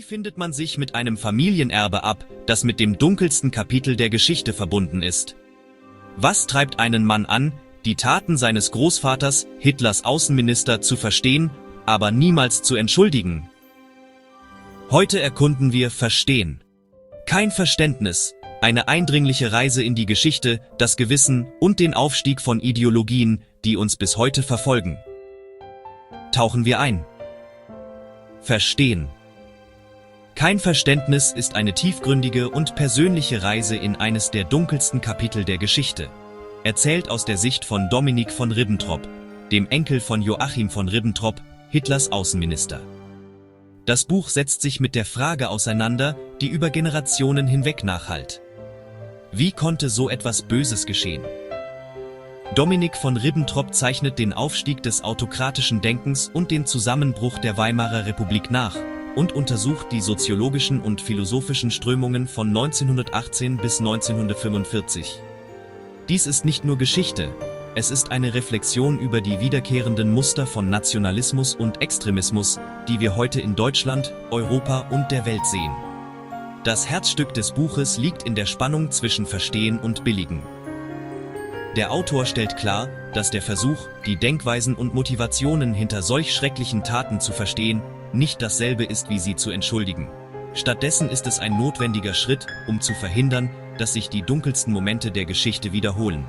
findet man sich mit einem Familienerbe ab, das mit dem dunkelsten Kapitel der Geschichte verbunden ist? Was treibt einen Mann an, die Taten seines Großvaters, Hitlers Außenminister, zu verstehen, aber niemals zu entschuldigen? Heute erkunden wir Verstehen. Kein Verständnis, eine eindringliche Reise in die Geschichte, das Gewissen und den Aufstieg von Ideologien, die uns bis heute verfolgen. Tauchen wir ein. Verstehen. Kein Verständnis ist eine tiefgründige und persönliche Reise in eines der dunkelsten Kapitel der Geschichte. Erzählt aus der Sicht von Dominik von Ribbentrop, dem Enkel von Joachim von Ribbentrop, Hitlers Außenminister. Das Buch setzt sich mit der Frage auseinander, die über Generationen hinweg nachhallt. Wie konnte so etwas Böses geschehen? Dominik von Ribbentrop zeichnet den Aufstieg des autokratischen Denkens und den Zusammenbruch der Weimarer Republik nach und untersucht die soziologischen und philosophischen Strömungen von 1918 bis 1945. Dies ist nicht nur Geschichte, es ist eine Reflexion über die wiederkehrenden Muster von Nationalismus und Extremismus, die wir heute in Deutschland, Europa und der Welt sehen. Das Herzstück des Buches liegt in der Spannung zwischen Verstehen und Billigen. Der Autor stellt klar, dass der Versuch, die Denkweisen und Motivationen hinter solch schrecklichen Taten zu verstehen, nicht dasselbe ist wie sie zu entschuldigen. Stattdessen ist es ein notwendiger Schritt, um zu verhindern, dass sich die dunkelsten Momente der Geschichte wiederholen.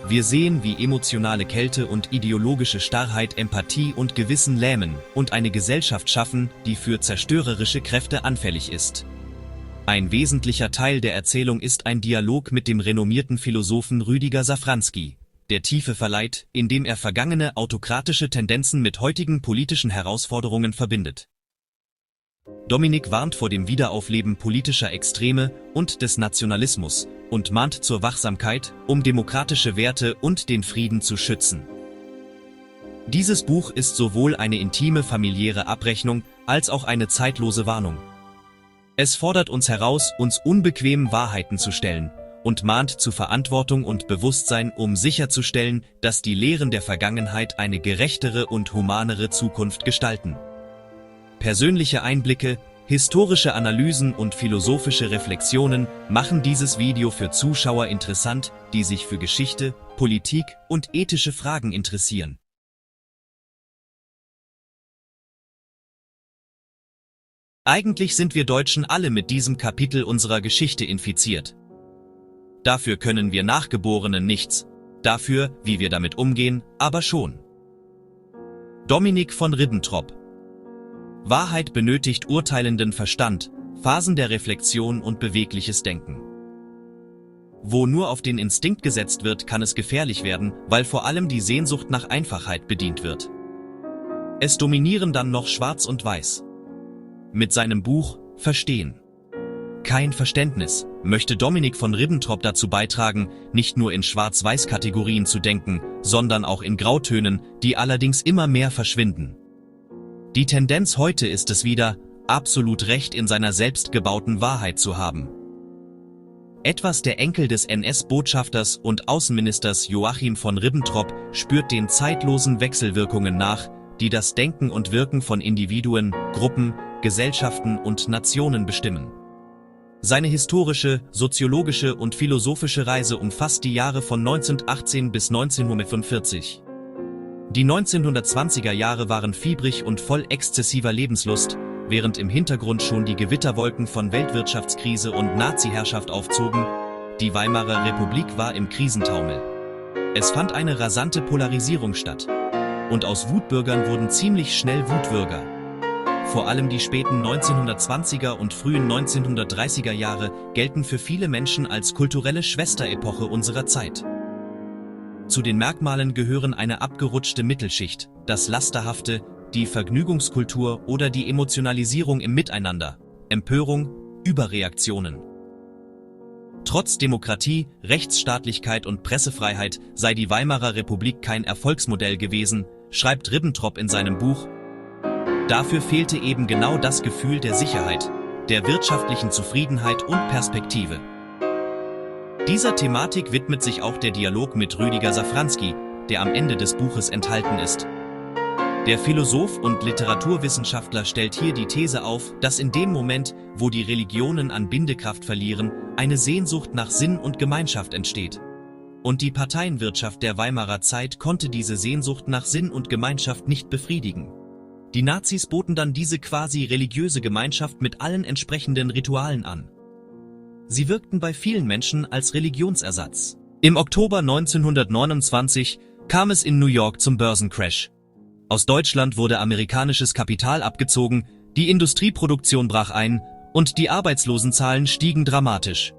Wir sehen, wie emotionale Kälte und ideologische Starrheit Empathie und Gewissen lähmen und eine Gesellschaft schaffen, die für zerstörerische Kräfte anfällig ist. Ein wesentlicher Teil der Erzählung ist ein Dialog mit dem renommierten Philosophen Rüdiger Safranski, der Tiefe verleiht, indem er vergangene autokratische Tendenzen mit heutigen politischen Herausforderungen verbindet. Dominik warnt vor dem Wiederaufleben politischer Extreme und des Nationalismus und mahnt zur Wachsamkeit, um demokratische Werte und den Frieden zu schützen. Dieses Buch ist sowohl eine intime familiäre Abrechnung als auch eine zeitlose Warnung. Es fordert uns heraus, uns unbequemen Wahrheiten zu stellen und mahnt zu Verantwortung und Bewusstsein, um sicherzustellen, dass die Lehren der Vergangenheit eine gerechtere und humanere Zukunft gestalten. Persönliche Einblicke, historische Analysen und philosophische Reflexionen machen dieses Video für Zuschauer interessant, die sich für Geschichte, Politik und ethische Fragen interessieren. Eigentlich sind wir Deutschen alle mit diesem Kapitel unserer Geschichte infiziert. Dafür können wir Nachgeborenen nichts, dafür, wie wir damit umgehen, aber schon. Dominik von Ribbentrop. Wahrheit benötigt urteilenden Verstand, Phasen der Reflexion und bewegliches Denken. Wo nur auf den Instinkt gesetzt wird, kann es gefährlich werden, weil vor allem die Sehnsucht nach Einfachheit bedient wird. Es dominieren dann noch Schwarz und Weiß. Mit seinem Buch Verstehen. Kein Verständnis möchte Dominik von Ribbentrop dazu beitragen, nicht nur in Schwarz-Weiß-Kategorien zu denken, sondern auch in Grautönen, die allerdings immer mehr verschwinden. Die Tendenz heute ist es wieder, absolut Recht in seiner selbstgebauten Wahrheit zu haben. Etwas der Enkel des NS-Botschafters und Außenministers Joachim von Ribbentrop spürt den zeitlosen Wechselwirkungen nach, die das Denken und Wirken von Individuen, Gruppen, Gesellschaften und Nationen bestimmen. Seine historische, soziologische und philosophische Reise umfasst die Jahre von 1918 bis 1945. Die 1920er Jahre waren fiebrig und voll exzessiver Lebenslust, während im Hintergrund schon die Gewitterwolken von Weltwirtschaftskrise und Nazi-Herrschaft aufzogen. Die Weimarer Republik war im Krisentaumel. Es fand eine rasante Polarisierung statt. Und aus Wutbürgern wurden ziemlich schnell Wutbürger. Vor allem die späten 1920er und frühen 1930er Jahre gelten für viele Menschen als kulturelle Schwesterepoche unserer Zeit. Zu den Merkmalen gehören eine abgerutschte Mittelschicht, das Lasterhafte, die Vergnügungskultur oder die Emotionalisierung im Miteinander, Empörung, Überreaktionen. Trotz Demokratie, Rechtsstaatlichkeit und Pressefreiheit sei die Weimarer Republik kein Erfolgsmodell gewesen, schreibt Ribbentrop in seinem Buch. Dafür fehlte eben genau das Gefühl der Sicherheit, der wirtschaftlichen Zufriedenheit und Perspektive. Dieser Thematik widmet sich auch der Dialog mit Rüdiger Safranski, der am Ende des Buches enthalten ist. Der Philosoph und Literaturwissenschaftler stellt hier die These auf, dass in dem Moment, wo die Religionen an Bindekraft verlieren, eine Sehnsucht nach Sinn und Gemeinschaft entsteht. Und die Parteienwirtschaft der Weimarer Zeit konnte diese Sehnsucht nach Sinn und Gemeinschaft nicht befriedigen. Die Nazis boten dann diese quasi religiöse Gemeinschaft mit allen entsprechenden Ritualen an. Sie wirkten bei vielen Menschen als Religionsersatz. Im Oktober 1929 kam es in New York zum Börsencrash. Aus Deutschland wurde amerikanisches Kapital abgezogen, die Industrieproduktion brach ein und die Arbeitslosenzahlen stiegen dramatisch.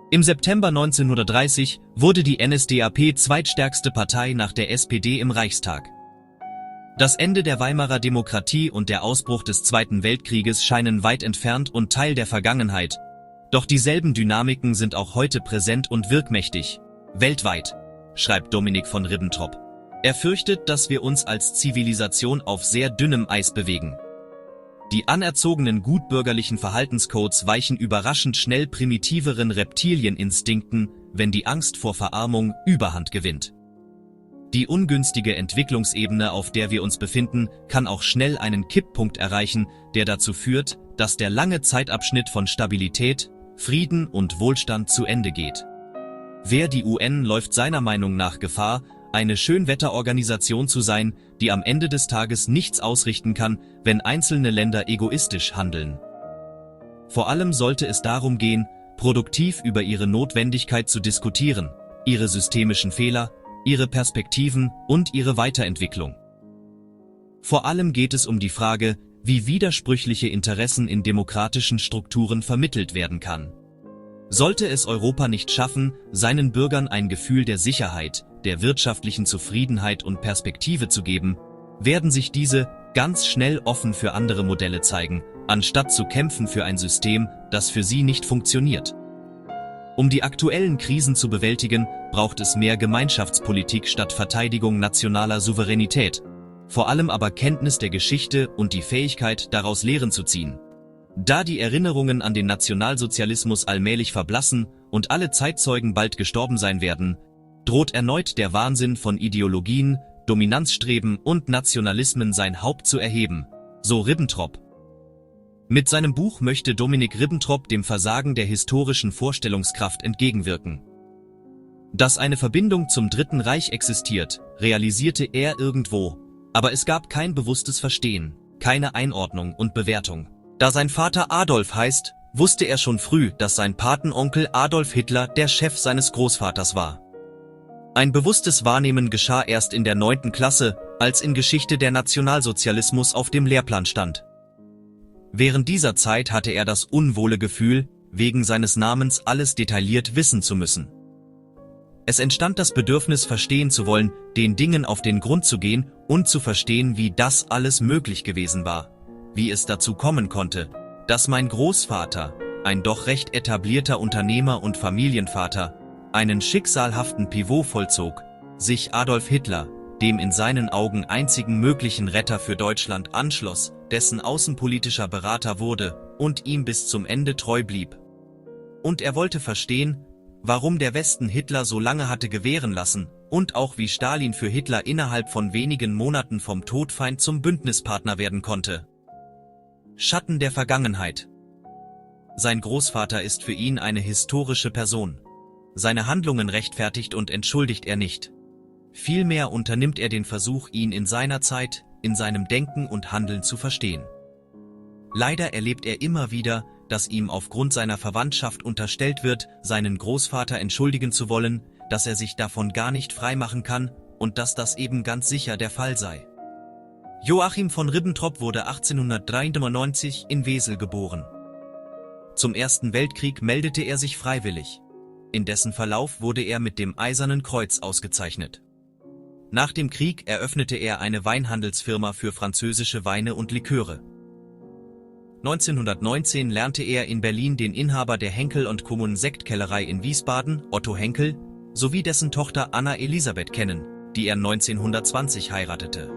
Im September 1930 wurde die NSDAP zweitstärkste Partei nach der SPD im Reichstag. Das Ende der Weimarer Demokratie und der Ausbruch des Zweiten Weltkrieges scheinen weit entfernt und Teil der Vergangenheit. Doch dieselben Dynamiken sind auch heute präsent und wirkmächtig. Weltweit, schreibt Dominik von Ribbentrop. Er fürchtet, dass wir uns als Zivilisation auf sehr dünnem Eis bewegen. Die anerzogenen gutbürgerlichen Verhaltenscodes weichen überraschend schnell primitiveren Reptilieninstinkten, wenn die Angst vor Verarmung Überhand gewinnt. Die ungünstige Entwicklungsebene, auf der wir uns befinden, kann auch schnell einen Kipppunkt erreichen, der dazu führt, dass der lange Zeitabschnitt von Stabilität, Frieden und Wohlstand zu Ende geht. Die UN läuft seiner Meinung nach Gefahr, eine Schönwetterorganisation zu sein, die am Ende des Tages nichts ausrichten kann, wenn einzelne Länder egoistisch handeln. Vor allem sollte es darum gehen, produktiv über ihre Notwendigkeit zu diskutieren, ihre systemischen Fehler, ihre Perspektiven und ihre Weiterentwicklung. Vor allem geht es um die Frage, wie widersprüchliche Interessen in demokratischen Strukturen vermittelt werden kann. Sollte es Europa nicht schaffen, seinen Bürgern ein Gefühl der Sicherheit, der wirtschaftlichen Zufriedenheit und Perspektive zu geben, werden sich diese ganz schnell offen für andere Modelle zeigen, anstatt zu kämpfen für ein System, das für sie nicht funktioniert. Um die aktuellen Krisen zu bewältigen, braucht es mehr Gemeinschaftspolitik statt Verteidigung nationaler Souveränität, vor allem aber Kenntnis der Geschichte und die Fähigkeit, daraus Lehren zu ziehen. Da die Erinnerungen an den Nationalsozialismus allmählich verblassen und alle Zeitzeugen bald gestorben sein werden, droht erneut der Wahnsinn von Ideologien, Dominanzstreben und Nationalismen sein Haupt zu erheben, so Ribbentrop. Mit seinem Buch möchte Dominik Ribbentrop dem Versagen der historischen Vorstellungskraft entgegenwirken. Dass eine Verbindung zum Dritten Reich existiert, realisierte er irgendwo, aber es gab kein bewusstes Verstehen, keine Einordnung und Bewertung. Da sein Vater Adolf heißt, wusste er schon früh, dass sein Patenonkel Adolf Hitler der Chef seines Großvaters war. Ein bewusstes Wahrnehmen geschah erst in der 9. Klasse, als in Geschichte der Nationalsozialismus auf dem Lehrplan stand. Während dieser Zeit hatte er das unwohle Gefühl, wegen seines Namens alles detailliert wissen zu müssen. Es entstand das Bedürfnis, verstehen zu wollen, den Dingen auf den Grund zu gehen und zu verstehen, wie das alles möglich gewesen war, wie es dazu kommen konnte, dass mein Großvater, ein doch recht etablierter Unternehmer und Familienvater, einen schicksalhaften Pivot vollzog, sich Adolf Hitler, dem in seinen Augen einzigen möglichen Retter für Deutschland, anschloss, dessen außenpolitischer Berater wurde und ihm bis zum Ende treu blieb. Und er wollte verstehen, warum der Westen Hitler so lange hatte gewähren lassen und auch wie Stalin für Hitler innerhalb von wenigen Monaten vom Todfeind zum Bündnispartner werden konnte. Schatten der Vergangenheit. Sein Großvater ist für ihn eine historische Person. Seine Handlungen rechtfertigt und entschuldigt er nicht. Vielmehr unternimmt er den Versuch, ihn in seiner Zeit, in seinem Denken und Handeln zu verstehen. Leider erlebt er immer wieder, dass ihm aufgrund seiner Verwandtschaft unterstellt wird, seinen Großvater entschuldigen zu wollen, dass er sich davon gar nicht freimachen kann und dass das eben ganz sicher der Fall sei. Joachim von Ribbentrop wurde 1893 in Wesel geboren. Zum Ersten Weltkrieg meldete er sich freiwillig. In dessen Verlauf wurde er mit dem Eisernen Kreuz ausgezeichnet. Nach dem Krieg eröffnete er eine Weinhandelsfirma für französische Weine und Liköre. 1919 lernte er in Berlin den Inhaber der Henkel & Kommunen Sektkellerei in Wiesbaden, Otto Henkel, sowie dessen Tochter Anna Elisabeth kennen, die er 1920 heiratete.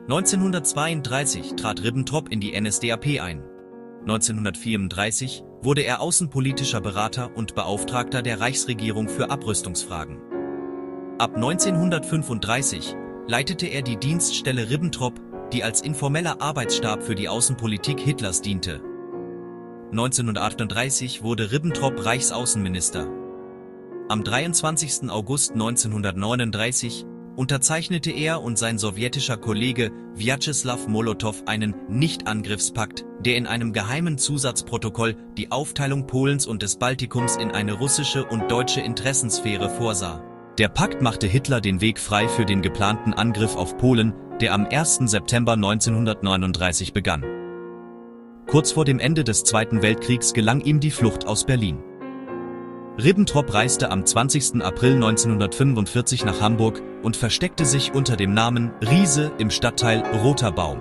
1932 trat Ribbentrop in die NSDAP ein. 1934 wurde er außenpolitischer Berater und Beauftragter der Reichsregierung für Abrüstungsfragen. Ab 1935 leitete er die Dienststelle Ribbentrop, die als informeller Arbeitsstab für die Außenpolitik Hitlers diente. 1938 wurde Ribbentrop Reichsaußenminister. Am 23. August 1939 unterzeichnete er und sein sowjetischer Kollege Wjatscheslaw Molotow einen Nichtangriffspakt, der in einem geheimen Zusatzprotokoll die Aufteilung Polens und des Baltikums in eine russische und deutsche Interessensphäre vorsah. Der Pakt machte Hitler den Weg frei für den geplanten Angriff auf Polen, der am 1. September 1939 begann. Kurz vor dem Ende des Zweiten Weltkriegs gelang ihm die Flucht aus Berlin. Ribbentrop reiste am 20. April 1945 nach Hamburg und versteckte sich unter dem Namen Riese im Stadtteil Roter Baum.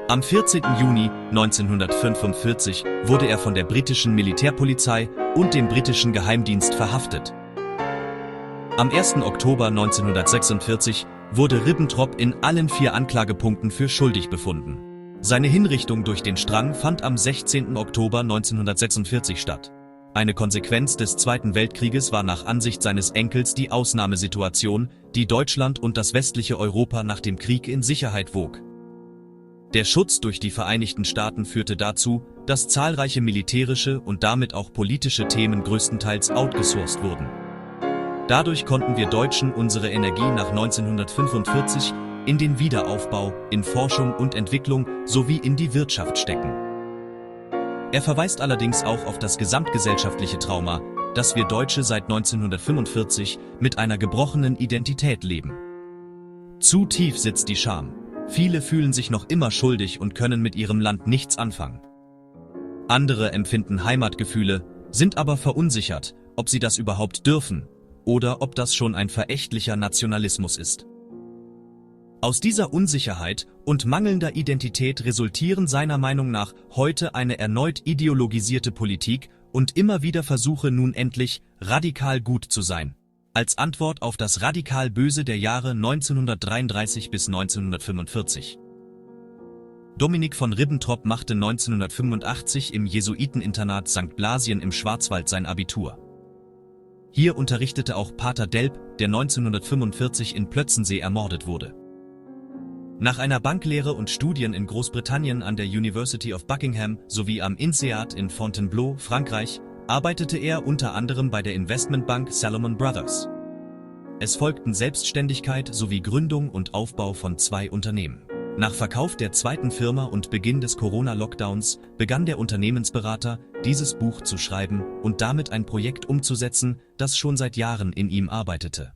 Am 14. Juni 1945 wurde er von der britischen Militärpolizei und dem britischen Geheimdienst verhaftet. Am 1. Oktober 1946 wurde Ribbentrop in allen 4 Anklagepunkten für schuldig befunden. Seine Hinrichtung durch den Strang fand am 16. Oktober 1946 statt. Eine Konsequenz des Zweiten Weltkrieges war nach Ansicht seines Enkels die Ausnahmesituation, die Deutschland und das westliche Europa nach dem Krieg in Sicherheit wog. Der Schutz durch die Vereinigten Staaten führte dazu, dass zahlreiche militärische und damit auch politische Themen größtenteils outgesourced wurden. Dadurch konnten wir Deutschen unsere Energie nach 1945 in den Wiederaufbau, in Forschung und Entwicklung sowie in die Wirtschaft stecken. Er verweist allerdings auch auf das gesamtgesellschaftliche Trauma, das wir Deutsche seit 1945 mit einer gebrochenen Identität leben. Zu tief sitzt die Scham. Viele fühlen sich noch immer schuldig und können mit ihrem Land nichts anfangen. Andere empfinden Heimatgefühle, sind aber verunsichert, ob sie das überhaupt dürfen oder ob das schon ein verächtlicher Nationalismus ist. Aus dieser Unsicherheit und mangelnder Identität resultieren seiner Meinung nach heute eine erneut ideologisierte Politik und immer wieder Versuche, nun endlich radikal gut zu sein. Als Antwort auf das radikal Böse der Jahre 1933 bis 1945. Dominik von Ribbentrop machte 1985 im Jesuiteninternat St. Blasien im Schwarzwald sein Abitur. Hier unterrichtete auch Pater Delp, der 1945 in Plötzensee ermordet wurde. Nach einer Banklehre und Studien in Großbritannien an der University of Buckingham sowie am INSEAD in Fontainebleau, Frankreich, arbeitete er unter anderem bei der Investmentbank Salomon Brothers. Es folgten Selbstständigkeit sowie Gründung und Aufbau von 2 Unternehmen. Nach Verkauf der zweiten Firma und Beginn des Corona-Lockdowns begann der Unternehmensberater, dieses Buch zu schreiben und damit ein Projekt umzusetzen, das schon seit Jahren in ihm arbeitete.